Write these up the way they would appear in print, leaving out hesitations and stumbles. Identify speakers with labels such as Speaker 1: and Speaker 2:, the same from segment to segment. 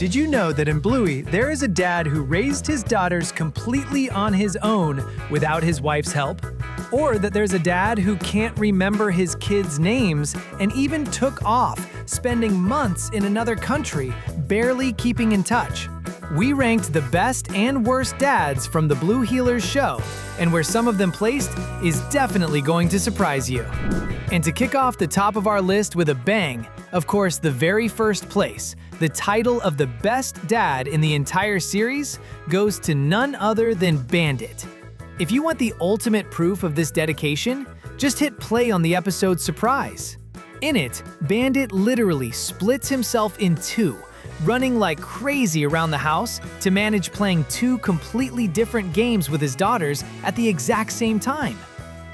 Speaker 1: Did you know that in Bluey, there is a dad who raised his daughters completely on his own without his wife's help? Or that there's a dad who can't remember his kids' names and even took off, spending months in another country, barely keeping in touch? We ranked the best and worst dads from the Blue Healers show, and where some of them placed is definitely going to surprise you. And to kick off the top of our list with a bang, of course, the very first place, the title of the best dad in the entire series, goes to none other than Bandit. If you want the ultimate proof of this dedication, just hit play on the episode Surprise. In it, Bandit literally splits himself in two, running like crazy around the house to manage playing two completely different games with his daughters at the exact same time,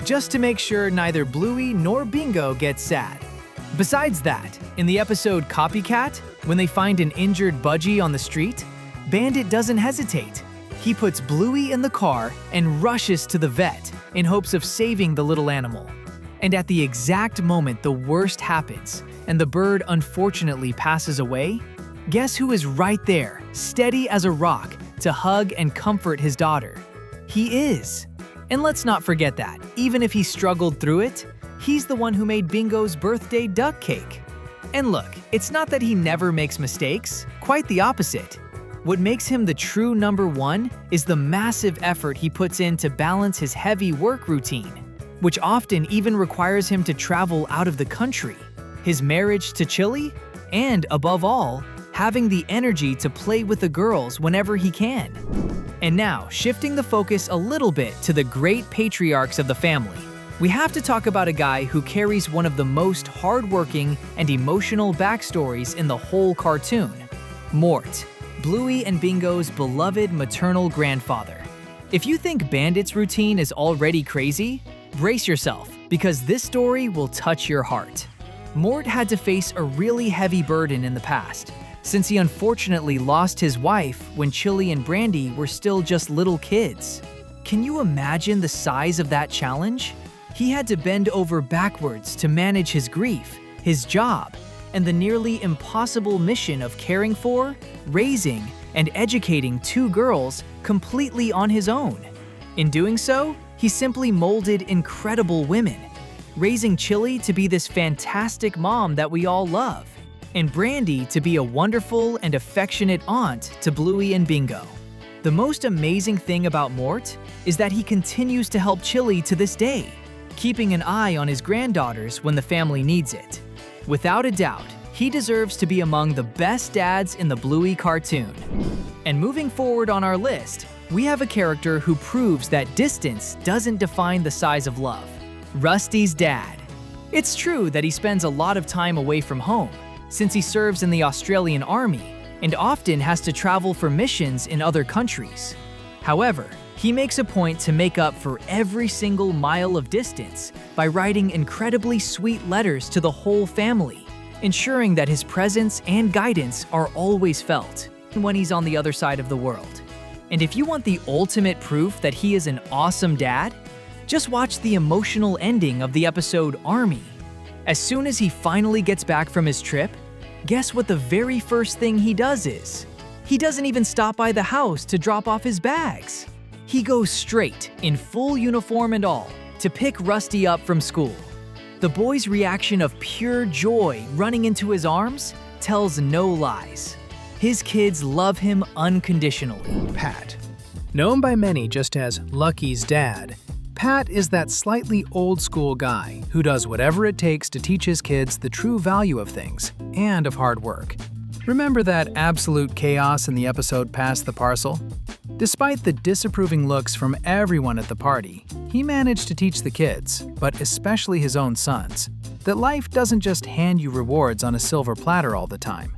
Speaker 1: just to make sure neither Bluey nor Bingo get sad. Besides that, in the episode Copycat, when they find an injured Budgie on the street, Bandit doesn't hesitate. He puts Bluey in the car and rushes to the vet in hopes of saving the little animal. And at the exact moment the worst happens and the bird unfortunately passes away, guess who is right there, steady as a rock, to hug and comfort his daughter? He is. And let's not forget that, even if he struggled through it, he's the one who made Bingo's birthday duck cake. And look, it's not that he never makes mistakes, quite the opposite. What makes him the true number one is the massive effort he puts in to balance his heavy work routine, which often even requires him to travel out of the country, his marriage to Chili, and above all, having the energy to play with the girls whenever he can. And now, shifting the focus a little bit to the great patriarchs of the family, we have to talk about a guy who carries one of the most hardworking and emotional backstories in the whole cartoon, Mort, Bluey and Bingo's beloved maternal grandfather. If you think Bandit's routine is already crazy, brace yourself, because this story will touch your heart. Mort had to face a really heavy burden in the past, since he unfortunately lost his wife when Chili and Brandy were still just little kids. Can you imagine the size of that challenge? He had to bend over backwards to manage his grief, his job, and the nearly impossible mission of caring for, raising, and educating two girls completely on his own. In doing so, he simply molded incredible women, raising Chili to be this fantastic mom that we all love, and Brandy to be a wonderful and affectionate aunt to Bluey and Bingo. The most amazing thing about Mort is that he continues to help Chili to this day, keeping an eye on his granddaughters when the family needs it. Without a doubt, he deserves to be among the best dads in the Bluey cartoon. And moving forward on our list, we have a character who proves that distance doesn't define the size of love: Rusty's dad. It's true that he spends a lot of time away from home, since he serves in the Australian Army and often has to travel for missions in other countries. However, he makes a point to make up for every single mile of distance by writing incredibly sweet letters to the whole family, ensuring that his presence and guidance are always felt when he's on the other side of the world. And if you want the ultimate proof that he is an awesome dad, just watch the emotional ending of the episode Army. As soon as he finally gets back from his trip, guess what the very first thing he does is? He doesn't even stop by the house to drop off his bags. He goes straight, in full uniform and all, to pick Rusty up from school. The boy's reaction of pure joy running into his arms tells no lies. His kids love him unconditionally.
Speaker 2: Pat. Known by many just as Lucky's dad, Pat is that slightly old-school guy who does whatever it takes to teach his kids the true value of things and of hard work. Remember that absolute chaos in the episode Pass the Parcel? Despite the disapproving looks from everyone at the party, he managed to teach the kids, but especially his own sons, that life doesn't just hand you rewards on a silver platter all the time.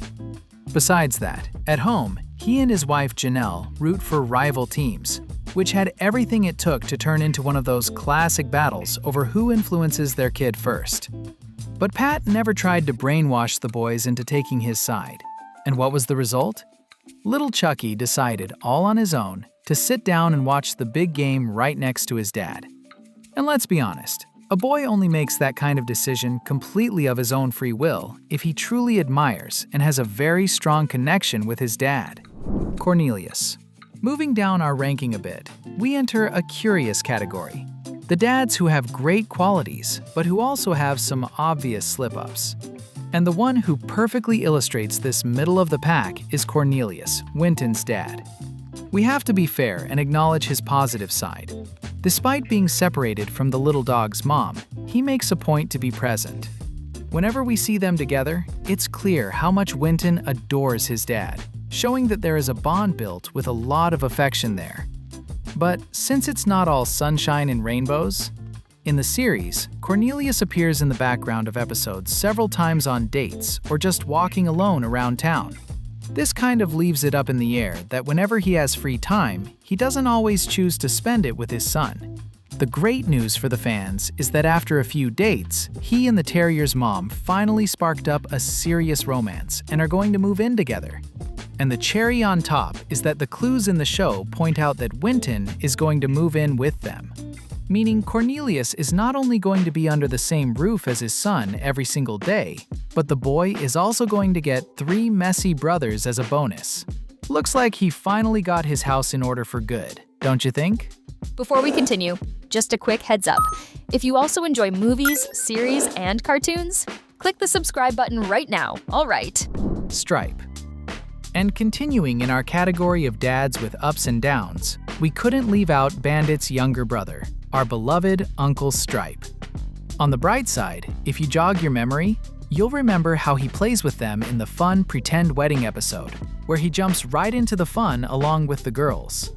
Speaker 2: Besides that, at home, he and his wife Janelle root for rival teams, which had everything it took to turn into one of those classic battles over who influences their kid first. But Pat never tried to brainwash the boys into taking his side. And what was the result? Little Chucky decided, all on his own, to sit down and watch the big game right next to his dad. And let's be honest, A boy only makes that kind of decision completely of his own free will if he truly admires and has a very strong connection with his dad. Cornelius. Moving down our ranking a bit, we enter a curious category. The dads who have great qualities, but who also have some obvious slip-ups. And the one who perfectly illustrates this middle of the pack is Cornelius, Winton's dad. We have to be fair and acknowledge his positive side. Despite being separated from the little dog's mom, he makes a point to be present. Whenever we see them together, it's clear how much Winton adores his dad, showing that there is a bond built with a lot of affection there. But since it's not all sunshine and rainbows, in the series, Cornelius appears in the background of episodes several times on dates or just walking alone around town. This kind of leaves it up in the air that whenever he has free time, he doesn't always choose to spend it with his son. The great news for the fans is that after a few dates, he and the terrier's mom finally sparked up a serious romance and are going to move in together. And the cherry on top is that the clues in the show point out that Winton is going to move in with them. Meaning Cornelius is not only going to be under the same roof as his son every single day, but the boy is also going to get 3 messy brothers as a bonus. Looks like he finally got his house in order for good, don't you think?
Speaker 3: Before we continue, just a quick heads up. If you also enjoy movies, series, and cartoons, click the subscribe button right now, all right?
Speaker 2: Stripe. And continuing in our category of dads with ups and downs, we couldn't leave out Bandit's younger brother, our beloved Uncle Stripe. On the bright side, if you jog your memory, you'll remember how he plays with them in the fun pretend wedding episode, where he jumps right into the fun along with the girls.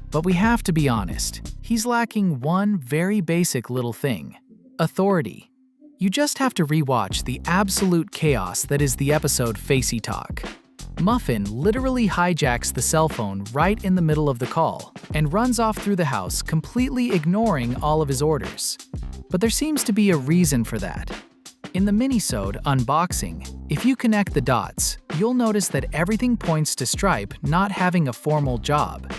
Speaker 2: But we have to be honest, he's lacking one very basic little thing: authority. You just have to rewatch the absolute chaos that is the episode Facey Talk. Muffin literally hijacks the cell phone right in the middle of the call and runs off through the house, completely ignoring all of his orders. But there seems to be a reason for that. In the minisode Unboxing, if you connect the dots, you'll notice that everything points to Stripe not having a formal job.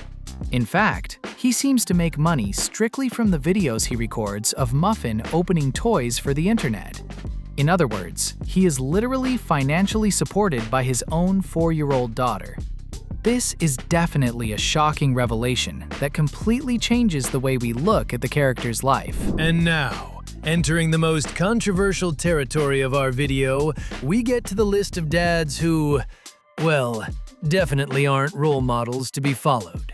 Speaker 2: In fact, he seems to make money strictly from the videos he records of Muffin opening toys for the internet. In other words, he is literally financially supported by his own 4-year-old daughter. This is definitely a shocking revelation that completely changes the way we look at the character's life.
Speaker 1: And now, entering the most controversial territory of our video, we get to the list of dads who, well, definitely aren't role models to be followed.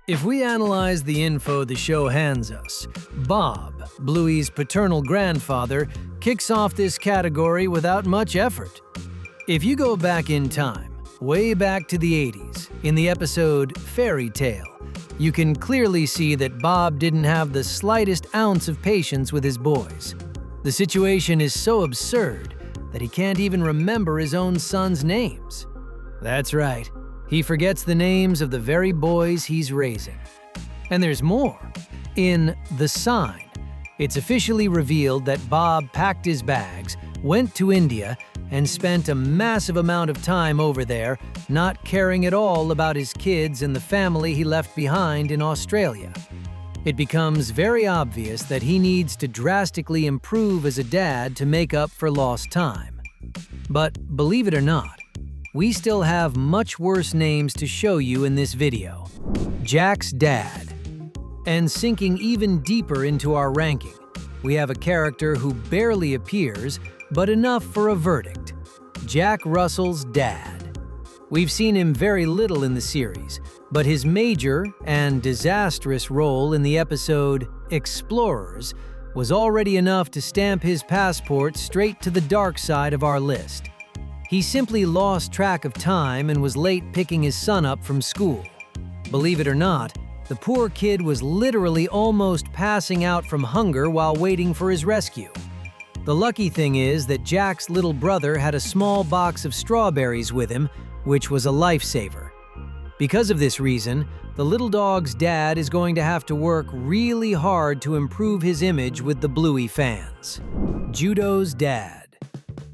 Speaker 1: If we analyze the info the show hands us, Bob, Bluey's paternal grandfather, kicks off this category without much effort. If you go back in time, way back to the 80s, in the episode Fairy Tale, you can clearly see that Bob didn't have the slightest ounce of patience with his boys. The situation is so absurd that he can't even remember his own son's names. That's right. He forgets the names of the very boys he's raising. And there's more. In The Sign, it's officially revealed that Bob packed his bags, went to India, and spent a massive amount of time over there, not caring at all about his kids and the family he left behind in Australia. It becomes very obvious that he needs to drastically improve as a dad to make up for lost time. But believe it or not, we still have much worse names to show you in this video. Jack's dad. And sinking even deeper into our ranking, we have a character who barely appears, but enough for a verdict. Jack Russell's dad. We've seen him very little in the series, but his major and disastrous role in the episode Explorers was already enough to stamp his passport straight to the dark side of our list. He simply lost track of time and was late picking his son up from school. Believe it or not, the poor kid was literally almost passing out from hunger while waiting for his rescue. The lucky thing is that Jack's little brother had a small box of strawberries with him, which was a lifesaver. Because of this reason, the little dog's dad is going to have to work really hard to improve his image with the BLUEY fans. Judo's dad.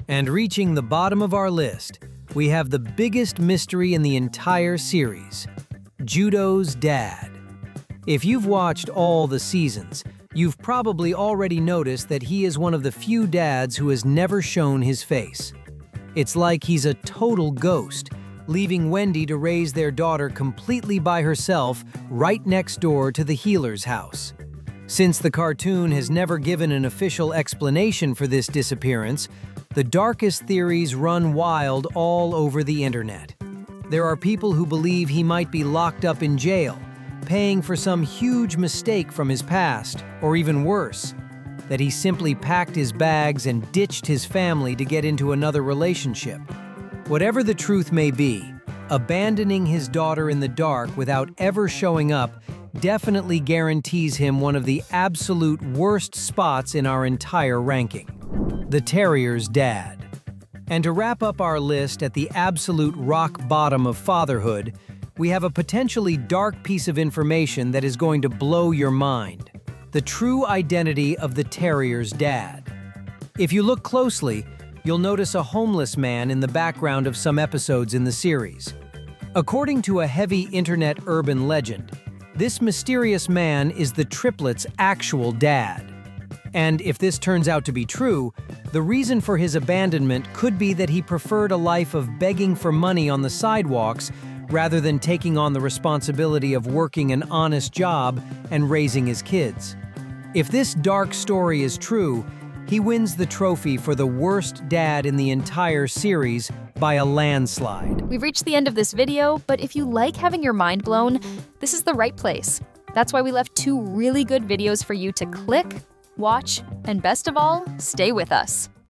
Speaker 1: And reaching the bottom of our list, we have the biggest mystery in the entire series: Judo's dad. If you've watched all the seasons,
Speaker 2: You've probably already noticed that he is one of the few dads who has never shown his face. It's like he's a total ghost, leaving Wendy to raise their daughter completely by herself right next door to the healer's house. Since the cartoon has never given an official explanation for this disappearance, the darkest theories run wild all over the internet. There are people who believe he might be locked up in jail, paying for some huge mistake from his past, or even worse, that he simply packed his bags and ditched his family to get into another relationship. Whatever the truth may be, abandoning his daughter in the dark without ever showing up definitely guarantees him one of the absolute worst spots in our entire ranking: the terrier's dad. And to wrap up our list at the absolute rock bottom of fatherhood, we have a potentially dark piece of information that is going to blow your mind: the true identity of the terrier's dad. If you look closely, you'll notice a homeless man in the background of some episodes in the series. According to a heavy internet urban legend, this mysterious man is the triplets' actual dad. And if this turns out to be true, the reason for his abandonment could be that he preferred a life of begging for money on the sidewalks rather than taking on the responsibility of working an honest job and raising his kids. If this dark story is true, he wins the trophy for the worst dad in the entire series by a landslide.
Speaker 3: We've reached the end of this video, but if you like having your mind blown, this is the right place. That's why we left 2 really good videos for you to click, watch, and best of all, stay with us.